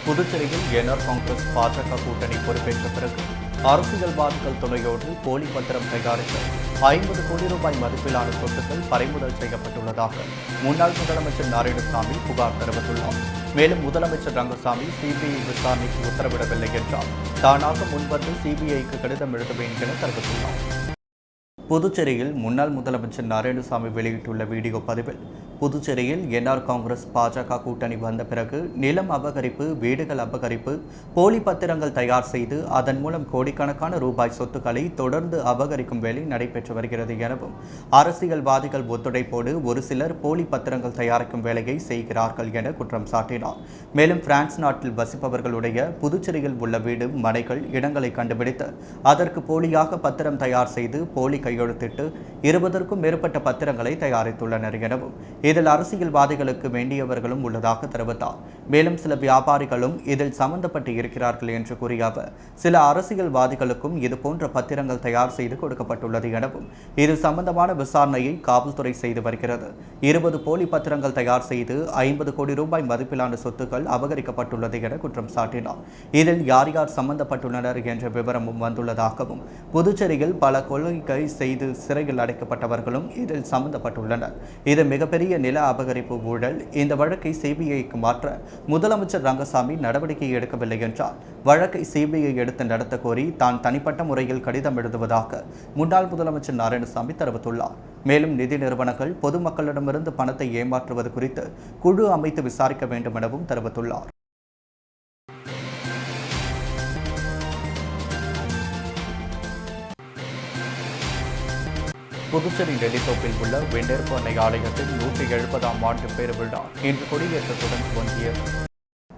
புதுச்சேரியில் என்ஆர் காங்கிரஸ் பாஜக கூட்டணி பொறுப்பேற்ற பிறகு அரசியல்வாதிகள் துணையோடு போலி பத்திரம் தயாரித்து 50 கோடி ரூபாய் மதிப்பிலான சொத்துக்கள் பறிமுதல் செய்யப்பட்டுள்ளதாக முன்னாள் முதலமைச்சர் நாராயணசாமி புகார் தெரிவித்துள்ளார். மேலும் முதலமைச்சர் ரங்கசாமி சிபிஐ விசாரணைக்கு உத்தரவிடவில்லை என்றால் தானாக முன்வந்து சிபிஐக்கு கடிதம் எழுதுவேன் என தெரிவித்துள்ளார். புதுச்சேரியில் முன்னாள் முதலமைச்சர் நாராயணசாமி வெளியிட்டுள்ள வீடியோ பதிவில் புதுச்சேரியில் என்ஆர் காங்கிரஸ் பாஜக கூட்டணி வந்த பிறகு நிலம் அபகரிப்பு, வீடுகள் அபகரிப்பு, போலி பத்திரங்கள் தயார் செய்து அதன் மூலம் கோடிக்கணக்கான ரூபாய் சொத்துக்களை தொடர்ந்து அபகரிக்கும் வேலை நடைபெற்று வருகிறது எனவும், அரசியல்வாதிகள் ஒத்துழைப்போடு ஒரு சிலர் போலி பத்திரங்கள் தயாரிக்கும் வேலையை செய்கிறார்கள் என குற்றம் சாட்டினார். மேலும் பிரான்ஸ் நாட்டில் வசிப்பவர்களுடைய புதுச்சேரியில் உள்ள வீடு, மனைகள், இடங்களை கண்டுபிடித்து அதற்கு போலியாக பத்திரம் தயார் செய்து போலி கையெழுத்திட்டு 20க்கும் மேற்பட்ட பத்திரங்களை தயாரித்துள்ளனர் எனவும், இதில் அரசியல்வாதிகளுக்கு வேண்டியவர்களும் உள்ளதாக தெரிவித்தார். மேலும் சில வியாபாரிகளும் இதில் சம்பந்தப்பட்டு இருக்கிறார்கள் என்று கூறிய அவர், சில அரசியல்வாதிகளுக்கும் இதுபோன்ற பத்திரங்கள் தயார் செய்து கொடுக்கப்பட்டுள்ளது எனவும், இது சம்பந்தமான விசாரணையை காவல்துறை செய்து வருகிறது. 20 போலி பத்திரங்கள் தயார் செய்து 50 கோடி ரூபாய் மதிப்பிலான சொத்துக்கள் அபகரிக்கப்பட்டுள்ளது என குற்றம் சாட்டினார். இதில் யார் யார் சம்பந்தப்பட்டுள்ளனர் என்ற விவரமும் வந்துள்ளதாகவும், புதுச்சேரியில் பல கொள்கை செய்து சிறையில் அடைக்கப்பட்டவர்களும் இதில் சம்பந்தப்பட்டுள்ளனர். இது மிகப்பெரிய நில அபகரிப்பு ஊழல். இந்த வழக்கை சிபிஐக்கு மாற்ற முதலமைச்சர் ரங்கசாமி நடவடிக்கை எடுக்கவில்லை என்றால் வழக்கை சிபிஐ எடுத்து நடத்த கோரி தான் தனிப்பட்ட முறையில் கடிதம் எழுதுவதாக முன்னாள் முதலமைச்சர் நாராயணசாமி தெரிவித்துள்ளார். மேலும் நிதி நிறுவனங்கள் பொதுமக்களிடமிருந்து பணத்தை ஏமாற்றுவது குறித்து குழு அமைத்து விசாரிக்க வேண்டும் எனவும் தெரிவித்துள்ளார். புதுச்சேரி நெல்லித்தோப்பில் உள்ள வெண்டேற்பு அன்னை ஆலயத்தின் 170ஆம் ஆண்டு பெருவிழா இன்று கொடியேற்றத்துடன் துவங்கியது.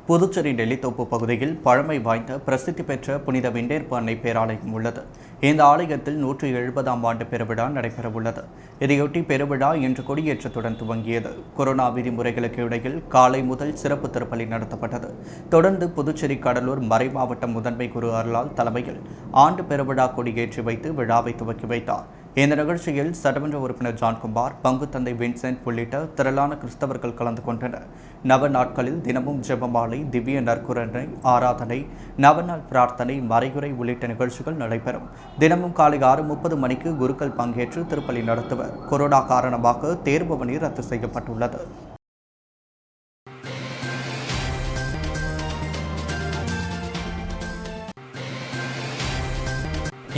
புதுச்சேரி நெல்லித்தோப்பு பகுதியில் பழமை வாய்ந்த பிரசித்தி பெற்ற புனித வெண்டேற்பு அன்னை பேராலயம் உள்ளது. இந்த ஆலயத்தில் 170ஆம் ஆண்டு பெருவிழா நடைபெறவுள்ளது. இதையொட்டி பெருவிழா இன்று கொடியேற்றத்துடன் துவங்கியது. கொரோனா விதிமுறைகளுக்கு இடையில் காலை முதல் சிறப்பு திருப்பலி நடத்தப்பட்டது. தொடர்ந்து புதுச்சேரி கடலூர் மறைமாவட்ட முதன்மை குரு அருளால் தலைமையில் ஆண்டு பெருவிழா கொடியேற்றி வைத்து விழாவை துவக்கி வைத்தார். இந்த நிகழ்ச்சியில் சட்டமன்ற உறுப்பினர் ஜான்குமார், பங்கு தந்தை வின்சென்ட் உள்ளிட்ட திரளான கிறிஸ்தவர்கள் கலந்து கொண்டனர். நவ நாட்களில் தினமும் ஜெபமாலை, திவ்ய நற்கருணை ஆராதனை, நவநாள் பிரார்த்தனை, மறையுறை உள்ளிட்ட நிகழ்ச்சிகள் நடைபெறும். தினமும் காலை 6:30 மணிக்கு குருக்கள் பங்கேற்று திருப்பலி நடத்துவர். கொரோனா காரணமாக தேர்பவனி ரத்து செய்யப்பட்டுள்ளது.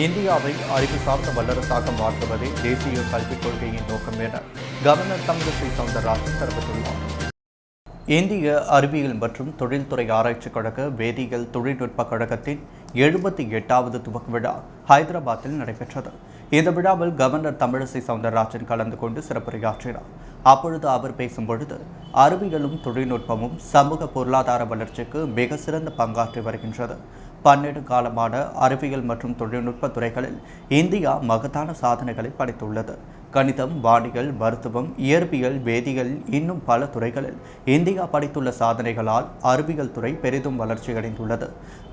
இந்தியாவை அறிவு சார்ந்த வல்லரசாக மாற்றுவதே தேசிய கல்விக் கொள்கையின் நோக்கம் என கவர்னர் தமிழிசை சவுந்தரராஜன் தெரிவித்துள்ளார். இந்திய அறிவியல் மற்றும் தொழில்துறை ஆராய்ச்சி கழக வேதியியல் தொழில்நுட்ப கழகத்தின் 78வது துவக்க விழா ஹைதராபாத்தில் நடைபெற்றது. இந்த விழாவில் கவர்னர் தமிழிசை சவுந்தரராஜன் கலந்து கொண்டு சிறப்புரையாற்றினார். அப்பொழுது அவர் பேசும்பொழுது, அறிவியலும் தொழில்நுட்பமும் சமூக பொருளாதார வளர்ச்சிக்கு மிக சிறந்த பங்காற்றி வருகின்றது. பன்னெடு காலமான அறிவியல் மற்றும் தொழில்நுட்ப துறைகளில் இந்தியா மகத்தான சாதனைகளை படைத்துள்ளது. கணிதம், வானியல், மருத்துவம், இயற்பியல், வேதியியல் இன்னும் பல துறைகளில் இந்தியா படைத்துள்ள சாதனைகளால் அறிவியல் துறை பெரிதும் வளர்ச்சியடைந்துள்ளது.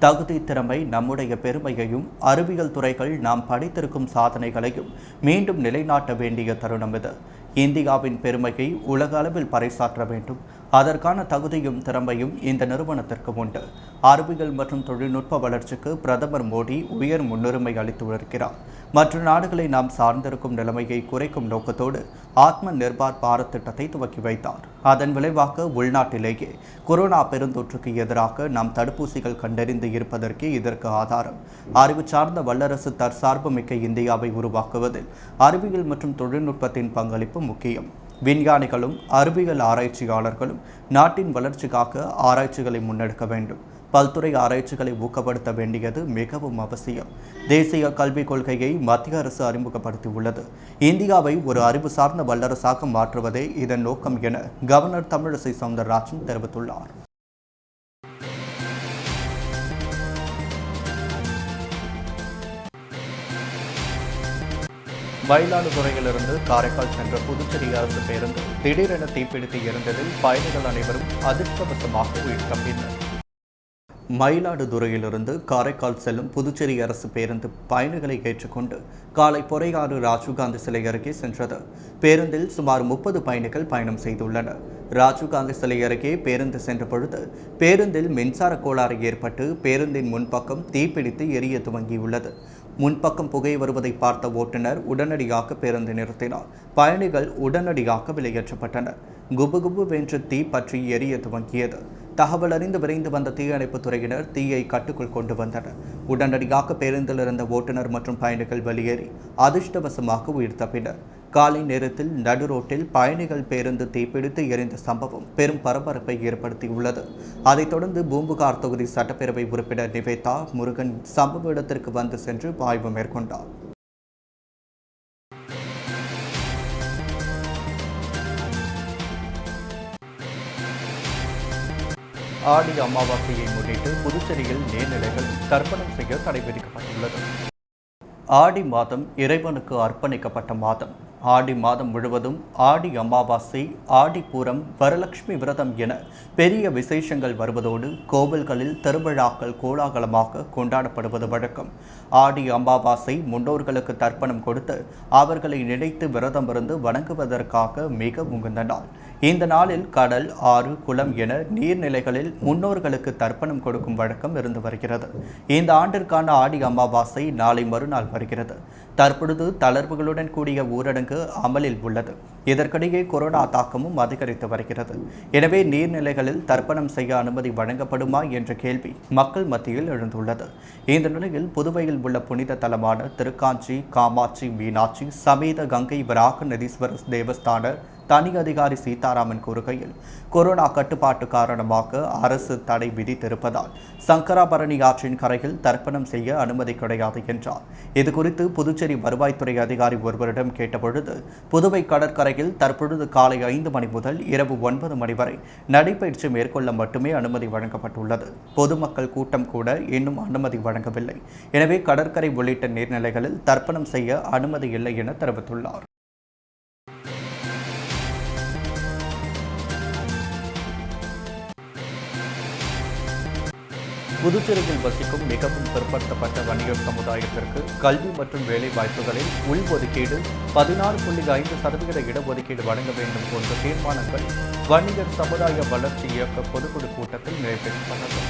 தகுதி, திறமை நம்முடைய பெருமையையும் அறிவியல் துறைகள் நாம் படைத்திருக்கும் சாதனைகளையும் மீண்டும் நிலைநாட்ட வேண்டிய தருணம் இது. இந்தியாவின் பெருமையை உலக அளவில் பறைசாற்ற வேண்டும். அதற்கான தகுதியும் திறமையும் இந்த நிறுவனத்திற்கு உண்டு. அறிவியல் மற்றும் தொழில்நுட்ப வளர்ச்சிக்கு பிரதமர் மோடி உயர் முன்னுரிமை அளித்து வருகிறார். மற்ற நாடுகளை நாம் சார்ந்திருக்கும் நிலைமையை குறைக்கும் நோக்கத்தோடு ஆத்ம நிர்பார் பாரத் திட்டத்தை துவக்கி வைத்தார். அதன் விளைவாக உள்நாட்டிலேயே கொரோனா பெருந்தொற்றுக்கு எதிராக நாம் தடுப்பூசிகள் கண்டறிந்து இருப்பதற்கே இதற்கு ஆதாரம். அறிவு சார்ந்த வல்லரசு தற்சார்பு மிக்க இந்தியாவை உருவாக்குவதில் அறிவியல் மற்றும் தொழில்நுட்பத்தின் பங்களிப்பு முக்கியம். விஞ்ஞானிகளும் அறிவியல் ஆராய்ச்சியாளர்களும் நாட்டின் வளர்ச்சிக்காக ஆராய்ச்சிகளை முன்னெடுக்க வேண்டும். பல்துறை ஆராய்ச்சிகளை ஊக்கப்படுத்த வேண்டியது மிகவும் அவசியம். தேசிய கல்விக் கொள்கையை மத்திய அரசு அறிமுகப்படுத்தியுள்ளது. இந்தியாவை ஒரு அறிவு சார்ந்த வல்லரசாக மாற்றுவதே இதன் நோக்கம் என கவர்னர் தமிழிசை சவுந்தரராஜன் தெரிவித்துள்ளார். மயிலாடுதுறையிலிருந்து காரைக்கால் சென்ற புதுச்சேரி அரசு பேருந்து திடீரென தீப்பிடித்து எரிந்ததில் பயணிகள் அனைவரும் அதிர்ஷ்டவசமாக உயிர் தப்பினர். மயிலாடுதுறையிலிருந்து காரைக்கால் செல்லும் புதுச்சேரி அரசு பேருந்து பயணிகளை ஏற்றுக்கொண்டு காலை பொறையாறு ராஜீவ்காந்தி சிலை அருகே சென்றது. பேருந்தில் சுமார் 30 பயணிகள் பயணம் செய்துள்ளனர். ராஜீவ்காந்தி சிலை அருகே பேருந்து சென்ற பொழுது பேருந்தில் மின்சார கோளாறு ஏற்பட்டு பேருந்தின் முன்பக்கம் தீப்பிடித்து எரிய துவங்கியுள்ளது. முன்பக்கம் புகை வருவதை பார்த்த ஓட்டுநர் உடனடியாக பேருந்து நிறுத்தினார். பயணிகள் உடனடியாக வெளியேற்றப்பட்டனர். குபுகுபு வென்று தீ பற்றி எரிய துவங்கியது. தகவல் அறிந்து விரைந்து வந்த தீயணைப்புத் துறையினர் தீயை கட்டுக்குள் கொண்டு வந்தனர். உடனடியாக பேருந்தில் இருந்த ஓட்டுநர் மற்றும் பயணிகள் வெளியேறி அதிர்ஷ்டவசமாக உயிர் தப்பினர். காலை நேரத்தில் நடுரோட்டில் பயணிகள் பேருந்து தீப்பிடித்து எரிந்த சம்பவம் பெரும் பரபரப்பை ஏற்படுத்தியுள்ளது. அதைத் தொடர்ந்து பூம்புகார் தொகுதி சட்டப்பேரவை உறுப்பினர் நிவேதா முருகன் சம்பவ இடத்திற்கு வந்து சென்று ஆய்வு மேற்கொண்டார். ஆடி அமாவாசையை முன்னிட்டு புதுச்சேரியில் நீர்நிலைகள் தர்ப்பணம் செய்ய தடை விதிக்கப்பட்டுள்ளது. ஆடி மாதம் இறைவனுக்கு அர்ப்பணிக்கப்பட்ட மாதம். ஆடி மாதம் முழுவதும் ஆடி அமாவாசை, ஆடிப்பூரம், வரலட்சுமி விரதம் என பெரிய விசேஷங்கள் வருவதோடு கோவில்களில் திருவிழாக்கள் கோலாகலமாக கொண்டாடப்படுவது வழக்கம். ஆடி அமாவாசை முன்னோர்களுக்கு தர்ப்பணம் கொடுத்து அவர்களை நினைத்து விரதம் இருந்து வணங்குவதற்காக மிக உகந்த நாள். இந்த நாளில் கடல், ஆறு, குளம் என நீர்நிலைகளில் முன்னோர்களுக்கு தர்ப்பணம் கொடுக்கும் வழக்கம் இருந்து வருகிறது. இந்த ஆண்டிற்கான ஆடி அமாவாசை நாளை மறுநாள் வருகிறது. தற்பொழுது தளர்வுகளுடன் கூடிய ஊரடங்கு அமலில் உள்ளது. இதற்கிடையே கொரோனா தாக்கமும் அதிகரித்து வருகிறது. எனவே நீர்நிலைகளில் தர்ப்பணம் செய்ய அனுமதி வழங்கப்படுமா என்ற கேள்வி மக்கள் மத்தியில் எழுந்துள்ளது. இந்த நிலையில் புதுவையில் உள்ள புனித தலமான திருக்காஞ்சி காமாட்சி மீனாட்சி சமேத கங்கை வராக நதீஸ்வரர் தேவஸ்தான தனி அதிகாரி சீதாராமன் கூறுகையில், கொரோனா கட்டுப்பாட்டு காரணமாக அரசு தடை விதித்திருப்பதால் சங்கராபரணி ஆற்றின் கரையில் தர்ப்பணம் செய்ய அனுமதி கிடையாது என்றார். இதுகுறித்து புதுச்சேரி வருவாய்த்துறை அதிகாரி ஒருவரிடம் கேட்டபொழுது, புதுவை கடற்கரையில் தற்பொழுது காலை 5 மணி முதல் இரவு 9 மணி வரை நடைபயிற்சி மேற்கொள்ள மட்டுமே அனுமதி வழங்கப்பட்டுள்ளது. பொதுமக்கள் கூட்டம் கூட இன்னும் அனுமதி வழங்கவில்லை. எனவே கடற்கரை உள்ளிட்ட நீர்நிலைகளில் தர்ப்பணம் செய்ய அனுமதி இல்லை என தெரிவித்துள்ளார். புதுச்சேரியில் வசிக்கும் மிகவும் பிற்படுத்தப்பட்ட வணிகர் சமுதாயத்திற்கு கல்வி மற்றும் வேலை வாய்ப்புகளில் உள்ஒதுக்கீடு 16.5% இடஒதுக்கீடு வழங்க வேண்டும் போன்ற தீர்மானங்கள் வணிகர் சமுதாய வளர்ச்சி இயக்க பொதுக்குழு கூட்டத்தில் நிறைவேற்றப்பட்டது.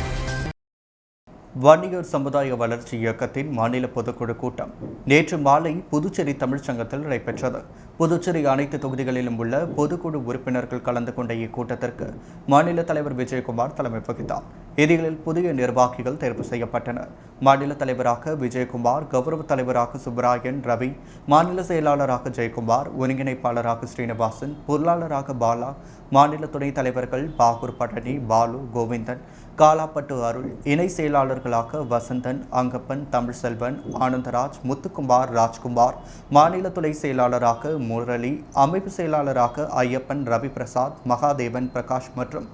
வணிகர் சமுதாய வளர்ச்சி இயக்கத்தின் மாநில பொதுக்குழு கூட்டம் நேற்று மாலை புதுச்சேரி தமிழ்ச்சங்கத்தில் நடைபெற்றது. புதுச்சேரி அனைத்து தொகுதிகளிலும் உள்ள பொதுக்குழு உறுப்பினர்கள் கலந்து கொண்ட இக்கூட்டத்திற்கு மாநில தலைவர் விஜயகுமார் தலைமை வகித்தார். இதில் புதிய நிர்வாகிகள் தேர்வு செய்யப்பட்டனர். மாநில தலைவராக விஜயகுமார், கௌரவ தலைவராக சுப்பராயன் ரவி, மாநில செயலாளராக ஜெயக்குமார், ஒருங்கிணைப்பாளராக ஸ்ரீனிவாசன், பொருளாளராக பாலா, மாநில துணைத் தலைவர்கள் பாகூர் பழனி, பாலு, கோவிந்தன், காலாப்பட்டு அருள், இணை செயலாளர்களாக வசந்தன், அங்கப்பன், தமிழ்செல்வன், ஆனந்தராஜ், முத்துக்குமார், ராஜ்குமார், மாநில துணை செயலாளராக முரளி, அமைப்பு செயலாளராக ஐயப்பன், ரவி பிரசாத், மகாதேவன், பிரகாஷ் மற்றும்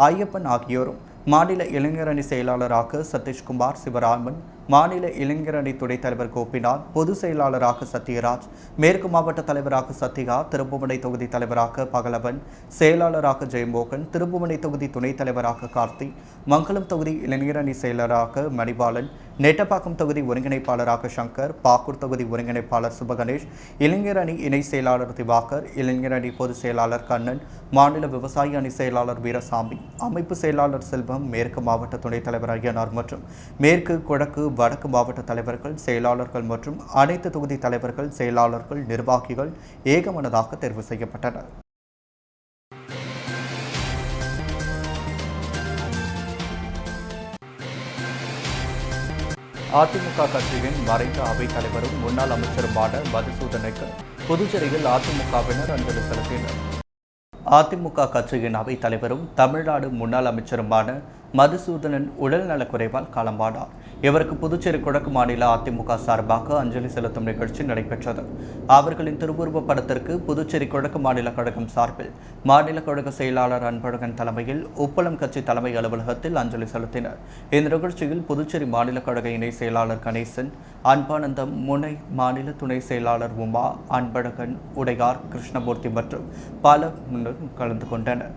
ஐயப்பன் ஆகியோரும், மாநில இளைஞரணி செயலாளராக சதீஷ்குமார், சிவராமன், மாநில இளைஞரணி துணைத் தலைவர் கோபிநாத், பொதுச் செயலாளராக சத்யராஜ், மேற்கு மாவட்ட தலைவராக சத்யா, திருப்புவனை தொகுதி தலைவராக பகலவன், செயலாளராக ஜெயமோகன், திருப்புவனை தொகுதி துணைத் தலைவராக கார்த்தி, மங்களம் தொகுதி இளைஞரணி செயலராக மணிபாலன், நெட்டப்பாக்கம் தொகுதி ஒருங்கிணைப்பாளராக சங்கர், பாக்கூர் தொகுதி ஒருங்கிணைப்பாளர் சுபகணேஷ், இளைஞரணி இணை செயலாளர் திவாகர், இளைஞரணி பொதுச் செயலாளர் கண்ணன், மாநில விவசாய அணி செயலாளர் வீரசாமி, அமைப்பு செயலாளர் செல்வம், மேற்கு மாவட்ட துணைத் தலைவர் ஐயனார் மற்றும் மேற்கு, கிழக்கு, வடக்கு மாவட்ட தலைவர்கள், செயலாளர்கள் மற்றும் அனைத்து தொகுதி தலைவர்கள், செயலாளர்கள், நிர்வாகிகள் ஏகமனதாக தேர்வு செய்யப்பட்டனர். அதிமுக கட்சியின் மறைந்த அவைத் தலைவரும் முன்னாள் அமைச்சருமான மதுசூதனுக்கு புதுச்சேரியில் அதிமுகவினர் அஞ்சலி செலுத்தினர். அதிமுக கட்சியின் அவைத் தலைவரும் தமிழ்நாடு முன்னாள் அமைச்சருமான மதுசூதனன் உடல் நலக்குறைவால் காலமானார். இவருக்கு புதுச்சேரி கிழக்கு மாநில அதிமுக சார்பாக அஞ்சலி செலுத்தும் நிகழ்ச்சி நடைபெற்றது. அவர்களின் திருவுருவப் படத்திற்கு புதுச்சேரி கிழக்கு மாநில கழகம் சார்பில் மாநில கழக செயலாளர் அன்பழகன் தலைமையில் உப்பளம் கட்சி தலைமை அலுவலகத்தில் அஞ்சலி செலுத்தினர். இந்த நிகழ்ச்சியில் புதுச்சேரி மாநில கழக இணை செயலாளர் கணேசன், அன்பானந்தம், முனை மாநில துணை செயலாளர் உமா, அன்பழகன், உடையார், கிருஷ்ணமூர்த்தி மற்றும் பல கலந்து கொண்டனர்.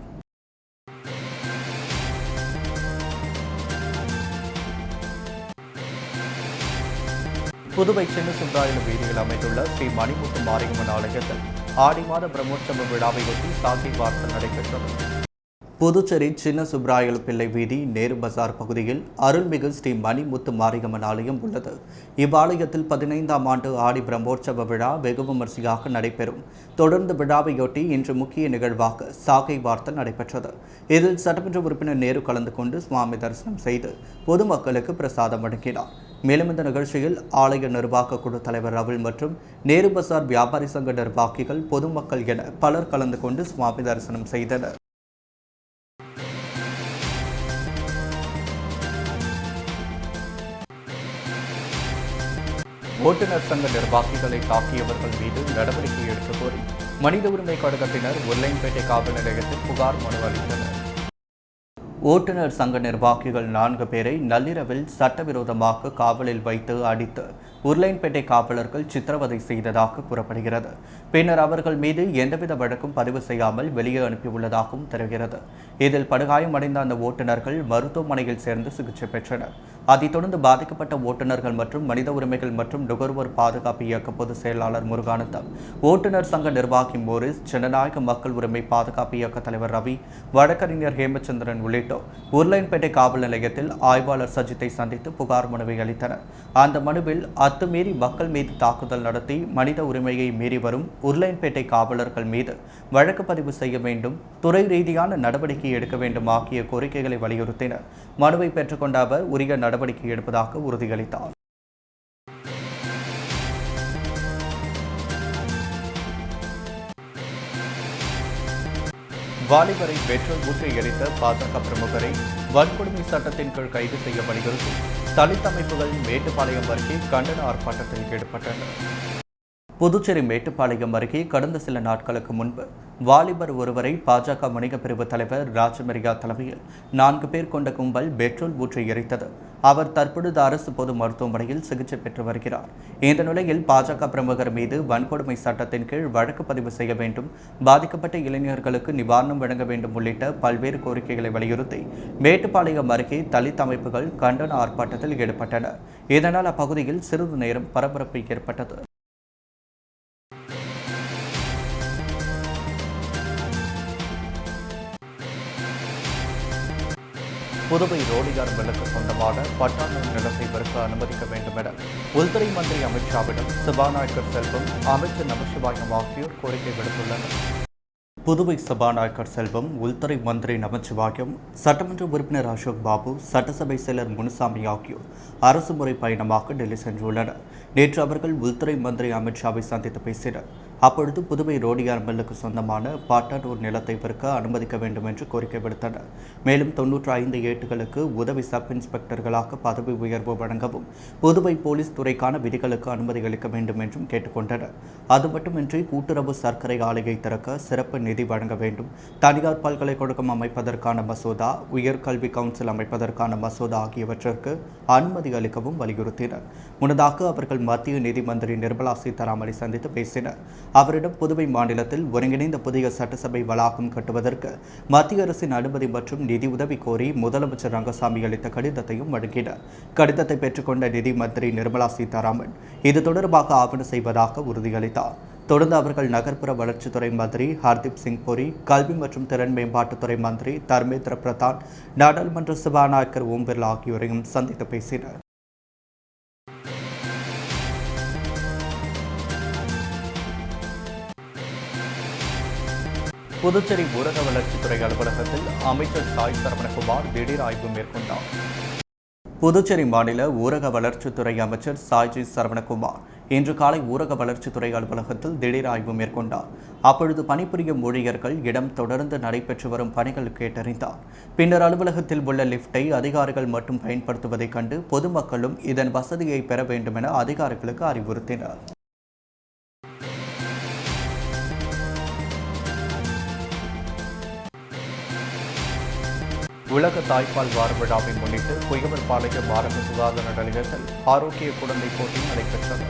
புதுவை சின்ன சுப்ராயலு வீதியில் அமைந்துள்ள ஸ்ரீ மணிமுத்து மாரியம்மன் ஆலயத்தில் ஆடி மாத பிரம்மோற்சவ விழாவையொட்டி சாகை வார்த்தல் நடைபெற்றது. புதுச்சேரி சின்ன சுப்ராயலு பிள்ளை வீதி நேரு பசார் பகுதியில் அருள்மிகு ஸ்ரீ மணிமுத்து மாரியம்மன் ஆலயம் உள்ளது. இவ்வாலயத்தில் 15ஆம் ஆண்டு ஆடி பிரம்மோற்சவ விழா வெகு விமரிசையாக நடைபெறும். தொடர்ந்து விழாவையொட்டி இன்று முக்கிய நிகழ்வாக சாகை வார்த்தல் நடைபெற்றது. இதில் சட்டமன்ற உறுப்பினர் நேரு கலந்து கொண்டு சுவாமி தரிசனம் செய்து பொதுமக்களுக்கு பிரசாதம் வழங்கினார். மேலும் இந்த நிகழ்ச்சியில் ஆலய நிர்வாக குழு தலைவர் ரவில் மற்றும் நேரு பசார் வியாபாரி சங்க நிர்வாகிகள், பொதுமக்கள் என பலர் கலந்து கொண்டு சுவாமி தரிசனம் செய்தனர். ஓட்டுநர் சங்க நிர்வாகிகளை தாக்கியவர்கள் மீது நடவடிக்கை எடுக்க கோரி மனித உரிமை கழகத்தினர் உருளையன்பேட்டை காவல் நிலையத்தில் புகார் மனு அளித்தனர். ஓட்டுநர் சங்க நிர்வாகிகள் 4 பேரை நள்ளிரவில் சட்டவிரோதமாக காவலில் வைத்து அடித்து உருளையன்பேட்டை காவலர்கள் சித்திரவதை செய்ததாக கூறப்படுகிறது. பின்னர் அவர்கள் மீது எந்தவித வழக்கும் பதிவு செய்யாமல் வெளியே அனுப்பியுள்ளதாகவும் தெரிகிறது. இதில் படுகாயமடைந்த அந்த ஓட்டுநர்கள் மருத்துவமனையில் சேர்ந்து சிகிச்சை பெற்றனர். அதைத் தொடர்ந்து பாதிக்கப்பட்ட ஓட்டுநர்கள் மற்றும் மனித உரிமைகள் மற்றும் நுகர்வோர் பாதுகாப்பு இயக்க பொதுச் செயலாளர் முருகானந்தம், ஓட்டுநர் சங்க நிர்வாகி மோரிஸ், ஜனநாயக மக்கள் உரிமை பாதுகாப்பு இயக்க தலைவர் ரவி, வழக்கறிஞர் ஹேமச்சந்திரன் உள்ளிட்டோர் உருளையன்பேட்டை காவல் நிலையத்தில் ஆய்வாளர் சஜித்தை சந்தித்து புகார் மனுவை அளித்தனர். அந்த மனுவில் அத்துமீறி மக்கள் மீது தாக்குதல் நடத்தி மனித உரிமையை மீறி வரும் உருளையன்பேட்டை காவலர்கள் மீது வழக்கு பதிவு செய்ய வேண்டும், துறை ரீதியான நடவடிக்கை எடுக்க வேண்டும் ஆகிய கோரிக்கைகளை வலியுறுத்தினர். மனுவை பெற்றுக்கொண்ட அவர் உரிய நடவடிக்கை எடுப்பதாக உறுதியளித்தார். வாலிபரை பெட்ரோல் ஊற்றி எரித்த பாஜக பிரமுகரை வன்கொடுமை சட்டத்தின் கீழ் கைது செய்ய வலியுறுத்தி தலித் அமைப்புகள் மேட்டுப்பாளையம் அருகே கண்டன ஆர்ப்பாட்டத்தில் ஈடுபட்டனர். புதுச்சேரி மேட்டுப்பாளையம் அருகே கடந்த சில நாட்களுக்கு முன்பு வாலிபர் ஒருவரை பாஜக வணிக பிரிவு தலைவர் ராஜமரியா தலைமையில் 4 பேர் கொண்ட கும்பல் பெட்ரோல் ஊற்றி எரித்தது. அவர் தற்பொழுது அரசு பொது மருத்துவமனையில் சிகிச்சை பெற்று வருகிறார். இந்த நிலையில் பாஜக பிரமுகர் மீது வன்கொடுமை சட்டத்தின் கீழ் வழக்கு பதிவு செய்ய வேண்டும், பாதிக்கப்பட்ட இளைஞர்களுக்கு நிவாரணம் வழங்க வேண்டும் உள்ளிட்ட பல்வேறு கோரிக்கைகளை வலியுறுத்தி மேட்டுப்பாளையம் அருகே தலித் அமைப்புகள் கண்டன ஆர்ப்பாட்டத்தில் ஈடுபட்டனர். இதனால் அப்பகுதியில் சிறிது நேரம் பரபரப்பு ஏற்பட்டது. புதுவை ரோடியார் மில்லுக்கு சொந்தமான பட்டாளூர் நிலத்தை விற்க அனுமதிக்க வேண்டும் என உள்துறை மந்திரி அமித்ஷாவிடம் சபாநாயகர் செல்வம், அமைச்சர் நமசிவாயம் ஆகியோர் கோரிக்கை விடுத்துள்ளனர். புதுவை சபாநாயகர் செல்வம், உள்துறை மந்திரி நமச்சிவாயம், சட்டமன்ற உறுப்பினர் அசோக் பாபு, சட்டசபை செயலர் முனுசாமி ஆகியோர் அரசு முறை பயணமாக டெல்லி சென்றுள்ளனர். நேற்று அவர்கள் உள்துறை மந்திரி அமித்ஷாவை சந்தித்து பேசினர். அப்பொழுது புதுவை ரோடியார் மில்லுக்கு சொந்தமான பாட்டானூர் நிலத்தை விற்க அனுமதிக்க வேண்டும் என்று கோரிக்கை விடுத்தனர். மேலும் 95 ஏட்டுகளுக்கு உதவி சப் இன்ஸ்பெக்டர்களாக பதவி உயர்வு வழங்கவும் புதுவை போலீஸ் துறைக்கான விதிகளுக்கு அனுமதி அளிக்க வேண்டும் என்றும் கேட்டுக்கொண்டனர். அது மட்டுமின்றி கூட்டுறவு சர்க்கரை ஆலையை திறக்க சிறப்பு நிதி வழங்க வேண்டும், தனியார் பல்கலைக்கழகம் அமைப்பதற்கான மசோதா, உயர்கல்வி கவுன்சில் அமைப்பதற்கான மசோதா ஆகியவற்றிற்கு அனுமதி அளிக்கவும் வலியுறுத்தினர். முன்னதாக அவர்கள் மத்திய நிதி மந்திரி நிர்மலா சீதாராமனை சந்தித்து பேசினர். அவரிடம் புதுவை மாநிலத்தில் ஒருங்கிணைந்த புதிய சட்டசபை வளாகம் கட்டுவதற்கு மத்திய அரசின் அனுமதி மற்றும் நிதி உதவி கோரி முதலமைச்சர் ரங்கசாமி அளித்த கடிதத்தையும் வழங்கினார். கடிதத்தை பெற்றுக்கொண்ட நிதி மந்திரி நிர்மலா சீதாராமன் இது தொடர்பாக ஆவணம் செய்வதாக உறுதியளித்தார். தொடர்ந்து அவர்கள் நகர்ப்புற வளர்ச்சித்துறை மந்திரி ஹர்தீப் சிங் புரி, கல்வி மற்றும் திறன் மேம்பாட்டுத்துறை மந்திரி தர்மேந்திர பிரதான், நாடாளுமன்ற சபாநாயகர் ஓம் பிர்லா ஆகியோரையும் சந்தித்து பேசினர். புதுச்சேரி ஊரக வளர்ச்சித்துறை அலுவலகத்தில் அமைச்சர் சாய் சரவணகுமார் திடீர் ஆய்வு மேற்கொண்டார். புதுச்சேரி மாநில ஊரக வளர்ச்சித்துறை அமைச்சர் சாய்ஜி சரவணகுமார் இன்று காலை ஊரக வளர்ச்சித்துறை அலுவலகத்தில் திடீர் ஆய்வு மேற்கொண்டார். அப்பொழுது பணிபுரியும் ஊழியர்கள் இடம் தொடர்ந்து நடைபெற்று வரும் பணிகள் கேட்டறிந்தார். பின்னர் அலுவலகத்தில் உள்ள லிப்டை அதிகாரிகள் மட்டும் பயன்படுத்துவதைக் கண்டு பொதுமக்களும் இதன் வசதியை பெற வேண்டும் என அதிகாரிகளுக்கு அறிவுறுத்தினர். உலக தாய்ப்பால் வார விழாவை முன்னிட்டு குயவர்பாளையம் ஆரம்ப சுகாதார நிலையத்தில் ஆரோக்கிய குழந்தை போட்டி நடைபெற்றது.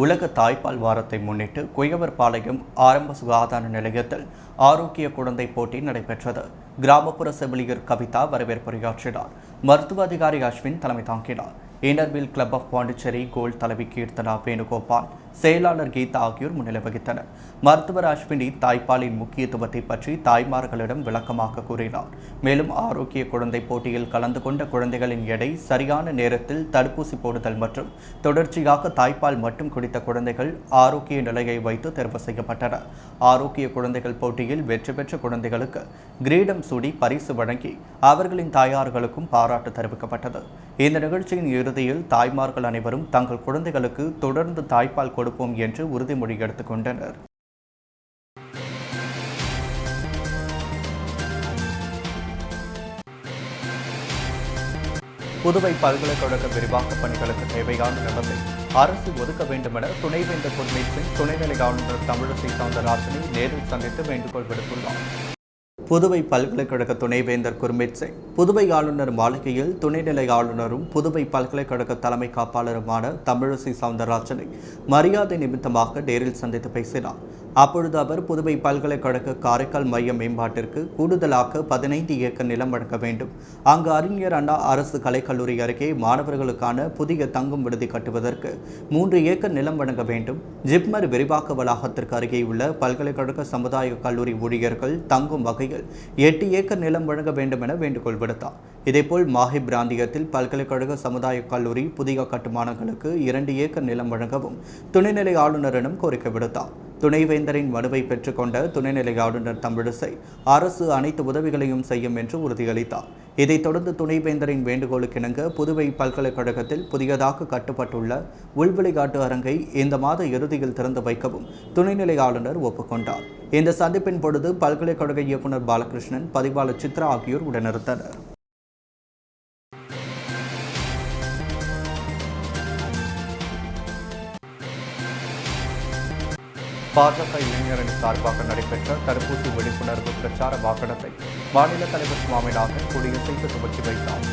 உலக தாய்ப்பால் வாரத்தை முன்னிட்டு குயவர்பாளையம் ஆரம்ப சுகாதார நிலையத்தில் ஆரோக்கிய குழந்தை போட்டி நடைபெற்றது. கிராமப்புற செவிலியர் கவிதா வரவேற்புரையாற்றினார். மருத்துவ அதிகாரி அஸ்வின் தலைமை தாங்கினார். Inner Wheel Club of Pondicherry Gold தலைவி கீர்த்தனா வேணுகோபால், செயலாளர் கீதா ஆகியோர் முன்னிலை வகித்தனர். மருத்துவர் அஸ்வினி தாய்ப்பாலின் முக்கியத்துவத்தை பற்றி தாய்மார்களிடம் விளக்கமாக கூறினார். மேலும் ஆரோக்கிய குழந்தை போட்டியில் கலந்து கொண்ட குழந்தைகளின் எடை, சரியான நேரத்தில் தடுப்பூசி போடுதல் மற்றும் தொடர்ச்சியாக தாய்ப்பால் மட்டும் குடித்த குழந்தைகள் ஆரோக்கிய நிலையை வைத்து தேர்வு செய்யப்பட்டனர். ஆரோக்கிய குழந்தைகள் போட்டியில் வெற்றி பெற்ற குழந்தைகளுக்கு கிரீடம் சூடி பரிசு வழங்கி அவர்களின் தாயார்களுக்கும் பாராட்டு தெரிவிக்கப்பட்டது. இந்த நிகழ்ச்சியின் இறுதியில் தாய்மார்கள் அனைவரும் தங்கள் குழந்தைகளுக்கு தொடர்ந்து தாய்ப்பால் கொடுப்போம் என்று உறுதிமொழி எடுத்துக் கொண்டனர். புதுவை பல்கலைக்கழக விரிவாக்க பணிகளுக்கு தேவையான நிலத்தை அரசு ஒதுக்க வேண்டும் என துணைவேந்தர் குர்மீத் சிங் துணைநிலை ஆளுநர் தமிழிசை சவுந்தரராஜனை நேரில் சந்தித்து வேண்டுகோள் விடுத்துள்ளார். புதுவை பல்கலைக்கழக துணைவேந்தர் குர்மீத் சிங் புதுவை ஆளுநர் மாளிகையில் துணைநிலை ஆளுநரும் புதுவை பல்கலைக்கழக தலைமை காப்பாளருமான தமிழிசை சவுந்தரராஜனை மரியாதை நிமித்தமாக நேரில் சந்தித்து பேசினார். அப்பொழுது அவர் புதுவை பல்கலைக்கழக காரைக்கால் மைய மேம்பாட்டிற்கு கூடுதலாக 15 ஏக்கர் நிலம் வழங்க வேண்டும், அங்கு அறிஞர் அண்ணா அரசு கலைக்கல்லூரி அருகே மாணவர்களுக்கான புதிய தங்கும் விடுதி கட்டுவதற்கு 3 ஏக்கர் நிலம் வழங்க வேண்டும், ஜிப்மர் விரிவாக்க வளாகத்திற்கு அருகே உள்ள பல்கலைக்கழக சமுதாய கல்லூரி ஊழியர்கள் தங்கும் வகையில் 8 ஏக்கர் நிலம் வழங்க வேண்டும் என வேண்டுகோள் விடுத்தார். இதேபோல் மாஹி பிராந்தியத்தில் பல்கலைக்கழக சமுதாய கல்லூரி புதிய கட்டுமானங்களுக்கு 2 ஏக்கர் நிலம் வழங்கவும் துணைநிலை ஆளுநரிடம் கோரிக்கை விடுத்தார். துணைவேந்தரின் மனுவை பெற்றுக்கொண்ட துணைநிலை ஆளுநர் தமிழிசை அரசு அனைத்து உதவிகளையும் செய்யும் என்று உறுதியளித்தார். இதைத் தொடர்ந்து துணைவேந்தரின் வேண்டுகோளுக்கிணங்க புதுவை பல்கலைக்கழகத்தில் புதியதாக கட்டப்பட்டுள்ள உள்விளையாட்டு அரங்கை இந்த மாத இறுதியில் திறந்து வைக்கவும் துணைநிலை ஆளுநர் ஒப்புக்கொண்டார். இந்த சந்திப்பின் பொழுது பல்கலைக்கழக இயக்குநர் பாலகிருஷ்ணன், பதிவாளர் சித்ரா ஆகியோர் உடனிருந்தனர். பாஜக இளைஞரணி சார்பாக நடைபெற்ற தடுப்பூசி விழிப்புணர்வு பிரச்சார வாகனத்தை மாநில தலைவர் சுவாமிநாதன் கொடியசைத்து துவக்கி வைத்தார்.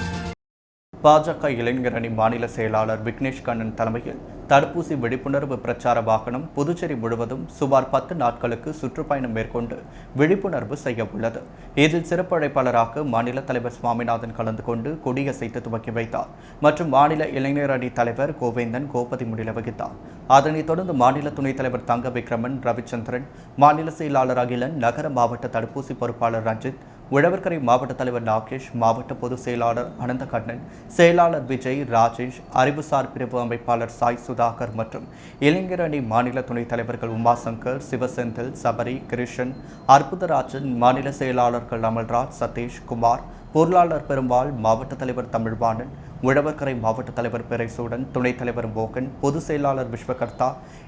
பாஜக இளைஞரணி மாநில செயலாளர் விக்னேஷ் கண்ணன் தலைமையில் தடுப்பூசி விழிப்புணர்வு பிரச்சார வாகனம் புதுச்சேரி முழுவதும் சுமார் 10 நாட்களுக்கு சுற்றுப்பயணம் மேற்கொண்டு விழிப்புணர்வு செய்ய உள்ளது. இதில் சிறப்பு அழைப்பாளராக மாநில தலைவர் சுவாமிநாதன் கலந்து கொண்டு கொடியசைத்து துவக்கி வைத்தார் மற்றும் மாநில இளைஞரணி தலைவர் கோவேந்தன் கோபதி முன்னிலை வகித்தார். அதனைத் தொடர்ந்து மாநில துணைத் தலைவர் தங்க விக்ரமன், ரவிச்சந்திரன், மாநில செயலாளர் அகிலன், நகர மாவட்ட தடுப்பூசி பொறுப்பாளர் ரஞ்சித், உழவர்கரை மாவட்ட தலைவர் நாகேஷ், மாவட்ட பொதுச் செயலாளர் அனந்தகண்ணன், செயலாளர் விஜய், ராஜேஷ், அறிவுசார் பிரிவு அமைப்பாளர் சாய் சுதாகர் மற்றும் இளைஞரணி மாநில துணைத் தலைவர்கள் உமாசங்கர், சிவசெந்தில், சபரி, கிருஷ்ணன், அற்புதராஜன், மாநில செயலாளர்கள் அமல்ராஜ், சதீஷ் குமார், பொருளாளர் பெருமாள், மாவட்ட தலைவர் தமிழ்வாணன், உழவர்கரை மாவட்ட தலைவர் பெரைசூடன், துணைத் தலைவர் மோகன், பொதுச் செயலாளர் விஸ்வகர்த்தா,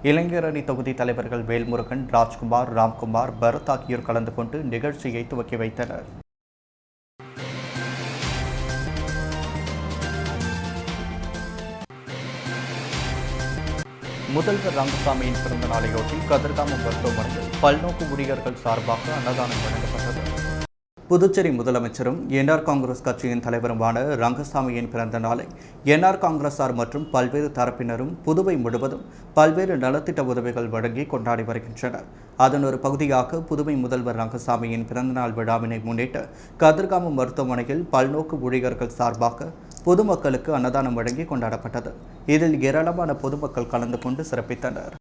இளைஞரணி தொகுதி தலைவர்கள் வேல்முருகன், ராஜ்குமார், ராம்குமார், பரத் ஆகியோர் கலந்து கொண்டு நிகழ்ச்சியை துவக்கி வைத்தனர். முதல்வர் ரங்கசாமியின் பிறந்த நாளையொட்டி கதிர்காமம் மருத்துவமனையில் பல்நோக்கு ஊழியர்கள் சார்பாக அன்னதானம் வழங்கப்பட்டது. புதுச்சேரி முதலமைச்சரும் என்ஆர் காங்கிரஸ் கட்சியின் தலைவருமான ரங்கசாமியின் பிறந்த நாளை என்ஆர் காங்கிரசார் மற்றும் பல்வேறு தரப்பினரும் புதுவை முழுவதும் பல்வேறு நலத்திட்ட உதவிகள் வழங்கி கொண்டாடி வருகின்றனர். அதன் ஒரு பகுதியாக புதுவை முதல்வர் ரங்கசாமியின் பிறந்தநாள் விழாவினை முன்னிட்டு கதிர்காமம் மருத்துவமனையில் பல்நோக்கு ஊழியர்கள் சார்பாக பொதுமக்களுக்கு அன்னதானம் வழங்கி கொண்டாடப்பட்டது. இதில் ஏராளமான பொதுமக்கள் கலந்து கொண்டு சிறப்பித்தனர்.